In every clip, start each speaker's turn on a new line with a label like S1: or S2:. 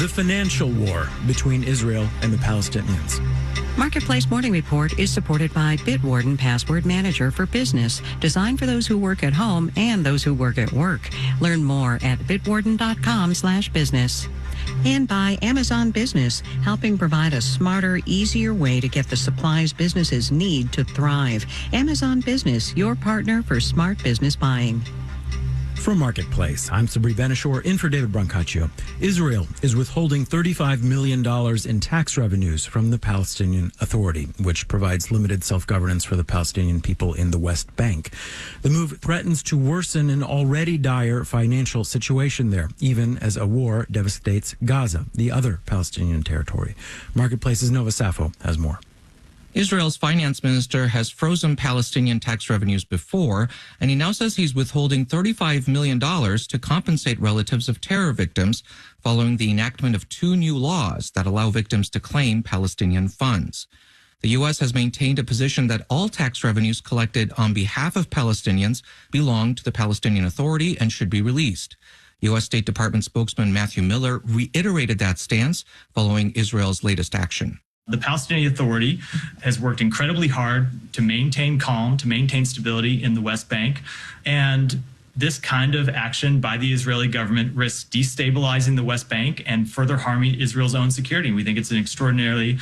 S1: the financial war between Israel and the Palestinians.
S2: Marketplace Morning Report is supported by Bitwarden Password Manager for Business, designed for those who work at home and those who work at work. Learn more at bitwarden.com/business. And by Amazon Business, helping provide a smarter, easier way to get the supplies businesses need to thrive. Amazon Business, your partner for smart business buying.
S1: From Marketplace, I'm Sabri Benishore in for David Brancaccio. Israel is withholding $35 million in tax revenues from the Palestinian Authority, which provides limited self-governance for the Palestinian people in the West Bank. The move threatens to worsen an already dire financial situation there, even as a war devastates Gaza, the other Palestinian territory. Marketplace's Nova Safo has more.
S3: Israel's finance minister has frozen Palestinian tax revenues before, and he now says he's withholding $35 million to compensate relatives of terror victims following the enactment of 2 new laws that allow victims to claim Palestinian funds. The U.S. has maintained a position that all tax revenues collected on behalf of Palestinians belong to the Palestinian Authority and should be released. U.S. State Department spokesman Matthew Miller reiterated that stance following Israel's latest action.
S4: The Palestinian Authority has worked incredibly hard to maintain calm, to maintain stability in the West Bank. And this kind of action by the Israeli government risks destabilizing the West Bank and further harming Israel's own security. We think it's an extraordinarily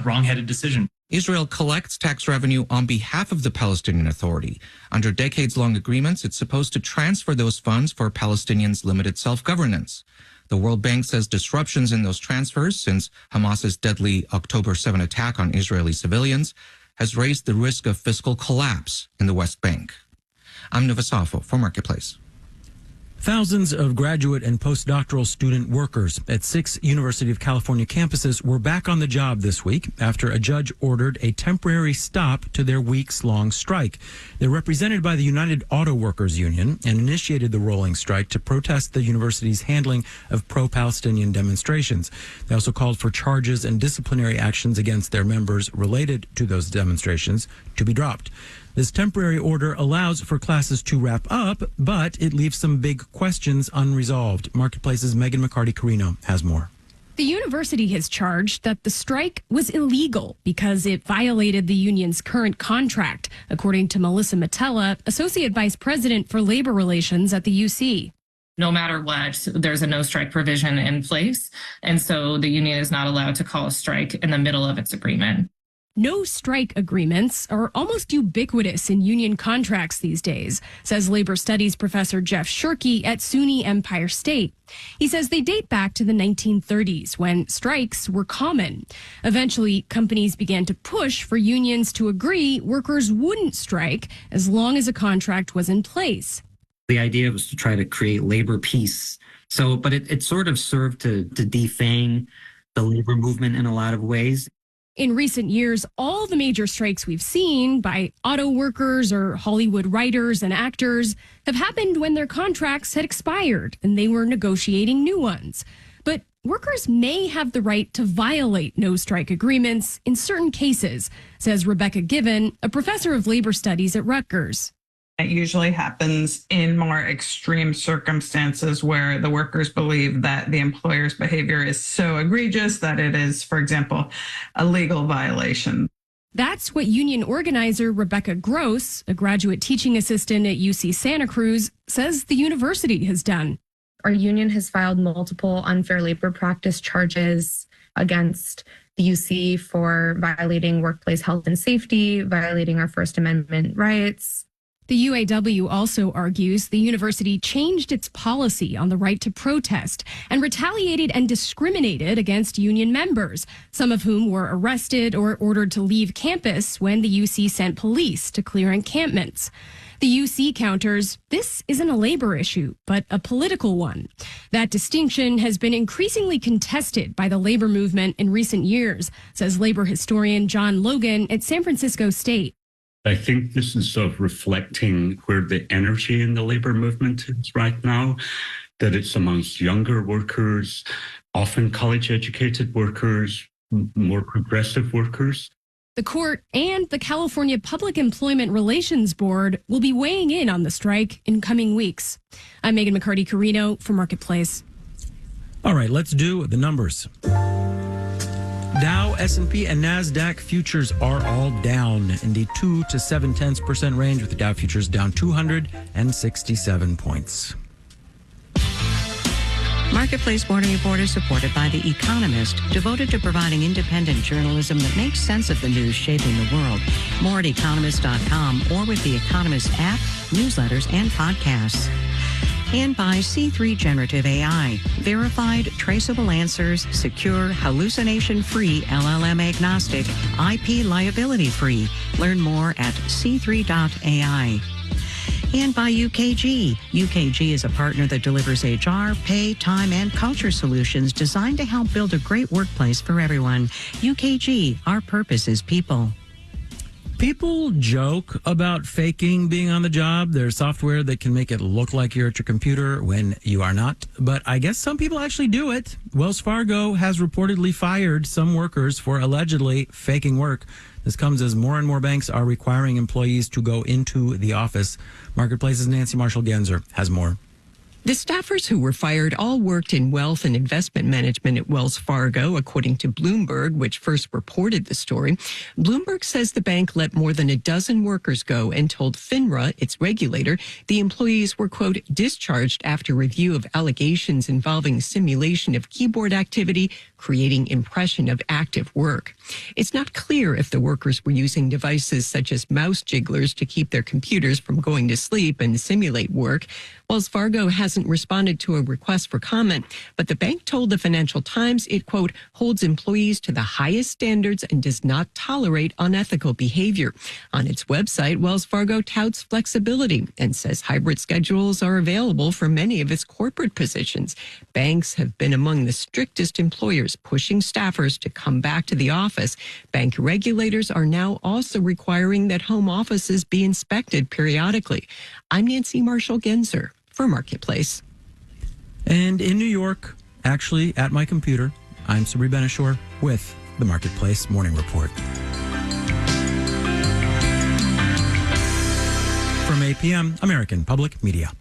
S4: wrong-headed decision.
S3: Israel collects tax revenue on behalf of the Palestinian Authority. Under decades-long agreements, it's supposed to transfer those funds for Palestinians' limited self-governance. The World Bank says disruptions in those transfers since Hamas's deadly October 7 attack on Israeli civilians has raised the risk of fiscal collapse in the West Bank. I'm Nova Safo for Marketplace.
S1: Thousands of graduate and postdoctoral student workers at 6 University of California campuses were back on the job this week after a judge ordered a temporary stop to their weeks-long strike. They're represented by the United Auto Workers Union and initiated the rolling strike to protest the university's handling of pro-Palestinian demonstrations. They also called for charges and disciplinary actions against their members related to those demonstrations to be dropped. This temporary order allows for classes to wrap up, but it leaves some big questions unresolved. Marketplace's Megan McCarty-Carino has more.
S5: The university has charged that the strike was illegal because it violated the union's current contract, according to Melissa Matella, Associate Vice President for Labor Relations at the UC.
S6: No matter what, there's a no strike provision in place, and so the union is not allowed to call a strike in the middle of its agreement.
S5: No strike agreements are almost ubiquitous in union contracts these days, says labor studies professor Jeff Shirky at SUNY Empire State. He says they date back to the 1930s when strikes were common. Eventually, companies began to push for unions to agree workers wouldn't strike as long as a contract was in place.
S7: The idea was to try to create labor peace. But it sort of served to defang the labor movement in a lot of ways.
S5: In recent years, all the major strikes we've seen by auto workers or Hollywood writers and actors have happened when their contracts had expired and they were negotiating new ones. But workers may have the right to violate no-strike agreements in certain cases, says Rebecca Given, a professor of labor studies at Rutgers.
S8: It usually happens in more extreme circumstances where the workers believe that the employer's behavior is so egregious that it is, for example, a legal violation.
S5: That's what union organizer Rebecca Gross, a graduate teaching assistant at UC Santa Cruz, says the university has done.
S9: Our union has filed multiple unfair labor practice charges against the UC for violating workplace health and safety, violating our First Amendment rights.
S5: The UAW also argues the university changed its policy on the right to protest and retaliated and discriminated against union members, some of whom were arrested or ordered to leave campus when the UC sent police to clear encampments. The UC counters, this isn't a labor issue, but a political one. That distinction has been increasingly contested by the labor movement in recent years, says labor historian John Logan at San Francisco State.
S10: I think this is sort of reflecting where the energy in the labor movement is right now, that it's amongst younger workers, often college-educated workers, more progressive workers.
S5: The court and the California Public Employment Relations Board will be weighing in on the strike in coming weeks. I'm Megan McCarty-Carino for Marketplace.
S1: All right, let's do the numbers. Dow, S&P, and NASDAQ futures are all down in the 2 to 0.7% range, with the Dow futures down 267 points.
S2: Marketplace Morning Report is supported by The Economist, devoted to providing independent journalism that makes sense of the news shaping the world. More at economist.com or with The Economist app, newsletters, and podcasts. And by C3 Generative AI, verified, traceable answers, secure, hallucination-free, LLM-agnostic, IP liability-free. Learn more at c3.ai. And by UKG. UKG is a partner that delivers HR, pay, time, and culture solutions designed to help build a great workplace for everyone. UKG, our purpose is people.
S1: People joke about faking being on the job. There's software that can make it look like you're at your computer when you are not. But I guess some people actually do it. Wells Fargo has reportedly fired some workers for allegedly faking work. This comes as more and more banks are requiring employees to go into the office. Marketplace's Nancy Marshall-Genzer has more.
S11: The staffers who were fired all worked in wealth and investment management at Wells Fargo, according to Bloomberg, which first reported the story. Bloomberg says the bank let more than a dozen workers go and told FINRA, its regulator, the employees were, quote, discharged after review of allegations involving simulation of keyboard activity, creating impression of active work. It's not clear if the workers were using devices such as mouse jigglers to keep their computers from going to sleep and simulate work. Wells Fargo hasn't responded to a request for comment, but the bank told the Financial Times it, quote, holds employees to the highest standards and does not tolerate unethical behavior. On its website, Wells Fargo touts flexibility and says hybrid schedules are available for many of its corporate positions. Banks have been among the strictest employers pushing staffers to come back to the office. Bank regulators are now also requiring that home offices be inspected periodically. I'm Nancy Marshall-Genzer for Marketplace.
S1: And in New York, actually at my computer, I'm Sabri Benishore with the Marketplace Morning Report. From 8 p.m., American Public Media.